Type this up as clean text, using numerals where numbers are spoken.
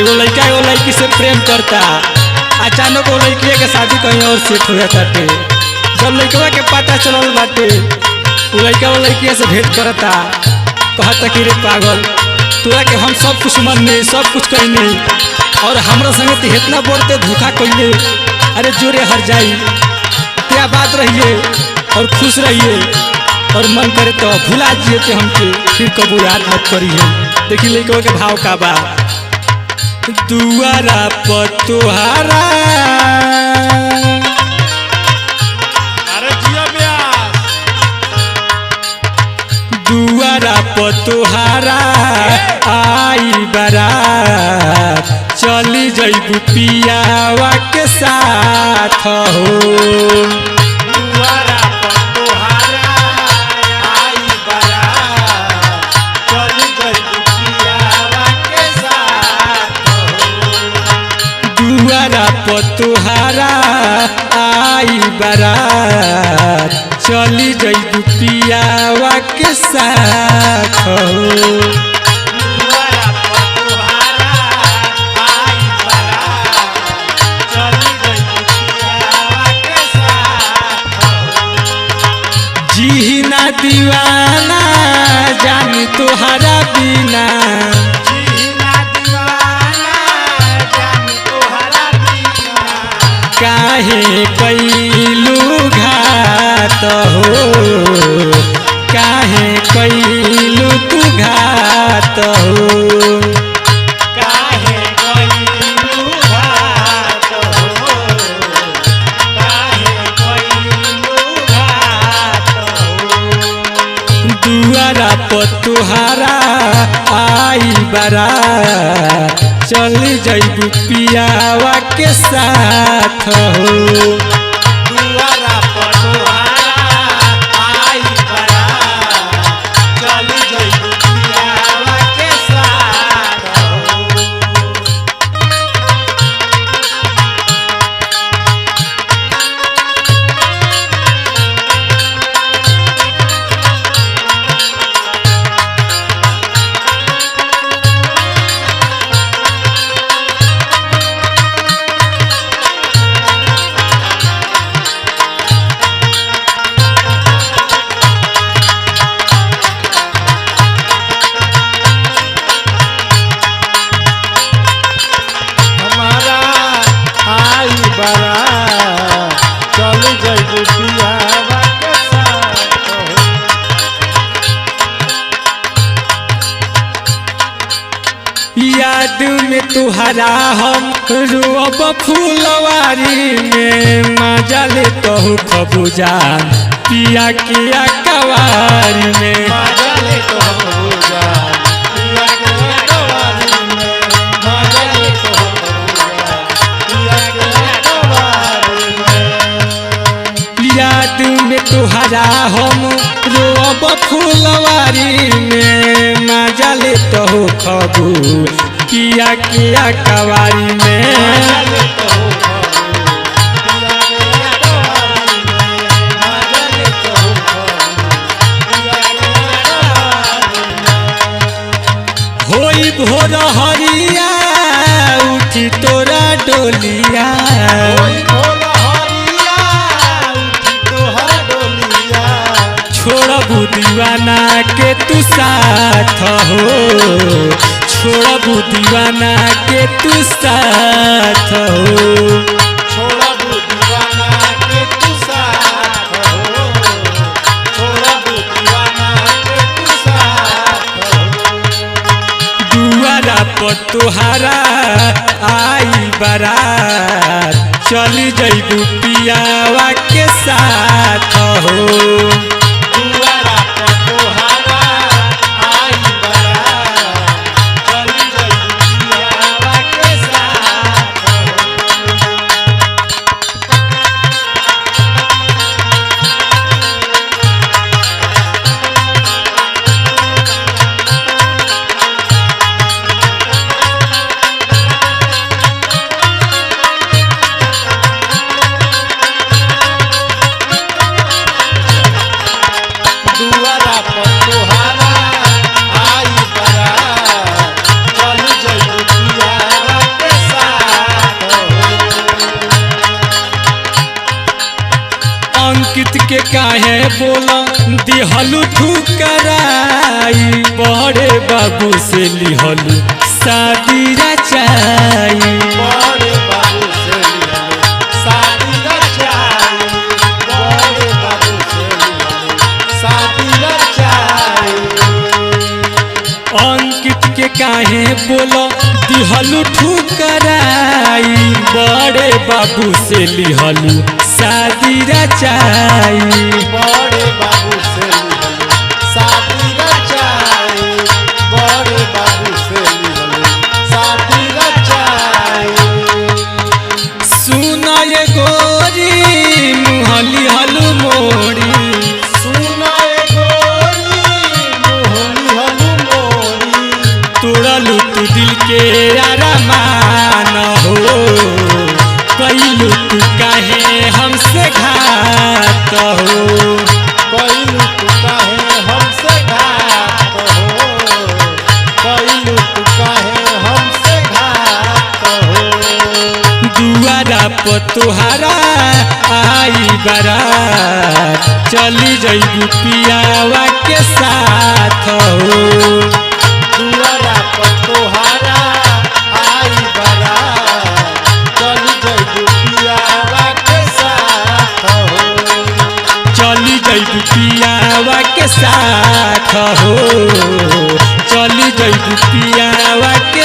एगो लड़का एगो लड़की से प्रेम करता, अचानक वो लड़की के शादी कहीं और सेट हो जाता। जब लड़कवा के पता चलल बाटे, वो लड़का वो लड़की से भेंट करता, कहता कि रे पागल, तोरा के हम सब कुछ मनने सब कुछ कहने और हमरा संगे तो इतना बोलते धोखा कइले। अरे जोरे हर जाई, क्या बात रहिए और खुश रहिए और मन करे तो भुला जिए थे हमके, फिर कबू याद मत करिए। देखी लड़कों के भाव का बा, दुआरा पर तुहारा दुआरा पर तुहारा आई बारात, चली जइबू पियावा के साथ हो। दुआरा पर तुहारा आई बारात, चली जइबू पियावा के साथ हो। दुआरा पर तुहारा आई बारात, चली जइबू पियावा के साथ हो। दुआरा पर तुहारा आई बारात, चली जइबू पियावा के साथ हो। जीना दीवाना जानी तुहरा बिना, जीना दीवाना जानी तुहरा बिना, काहे कैलू घात हो, काहे कैलू तू घात हो। काहे कैलू घात हो, काहे कैलू घात हो। दुआरा पर तुहारा आई बारात, चल जइबू पियावा के साथ हो। दुआरा पर तुहारा आई बारात, चली जइबू पियावा के साथ हो। हमारा आई बारात, चली जइबू पियावा के साथ हो। याद में तुहरा हम रोब फूलवारी में, मजा ले तो खबू जान पिया किया कवारी में। मजा ले तो हो जा, पिया के कवारी में, मजा ले तो हो जा, पिया के कवारी में। याद में तुहरा हम रोब फूलवारी में, मजा ले तो खबू पिया किया कवारी में। मजा ले तो हो पिया के कवारी में, मजा ले तो हो पिया के कवारी में। होई भोर हरिया उठी तोरा डोलिया, ओई भोर हरिया उठी तोहर डोलिया, छोड़बू दीवाना के तू साथ हो, छोड़बू दीवाना के तू साथ हो। छोड़बू दीवाना के तू साथ हो, छोड़बू दीवाना के तू साथ हो। दुआरा पर तुहारा आई बारात, चली जइबू पियावा के साथ हो। दुआरा पर तुहारा आई बारात, चली जइबू पियावा के साथ हो। काहे बोला दिहलु ठुकराई बड़े बाबू से लिहलु शादी रचाई बड़े बाबू से लिहलु शादी रचाई बड़े बाबू से लिहलु शादी रचाई अंकित के काहे बोला दिहलु ठुकराई बड़े बाबू से लिहलु शादी रचाई बड़े बाबू से लिहलु शादी रचाई बड़े बाबू से लिहलु शादी रचाई सुना ये गोरी मुहली हलु मोरी सुना ये गोरी मुहली हलु मोरी तोड़लू तू दिल के अरमान हो कैलू तू काहे हमसे घात हो कैलू तू काहे हमसे घात हो कैलू तू काहे हमसे घात हो दुआरा पर तुहारा आई बारात चली जइबू पियावा के साथ हो दुआरा पर तोहारा आई बारात चली जइबू पियावा के साथ हो चली जइबू पियावा के साथ हो चली जइबू पियावा के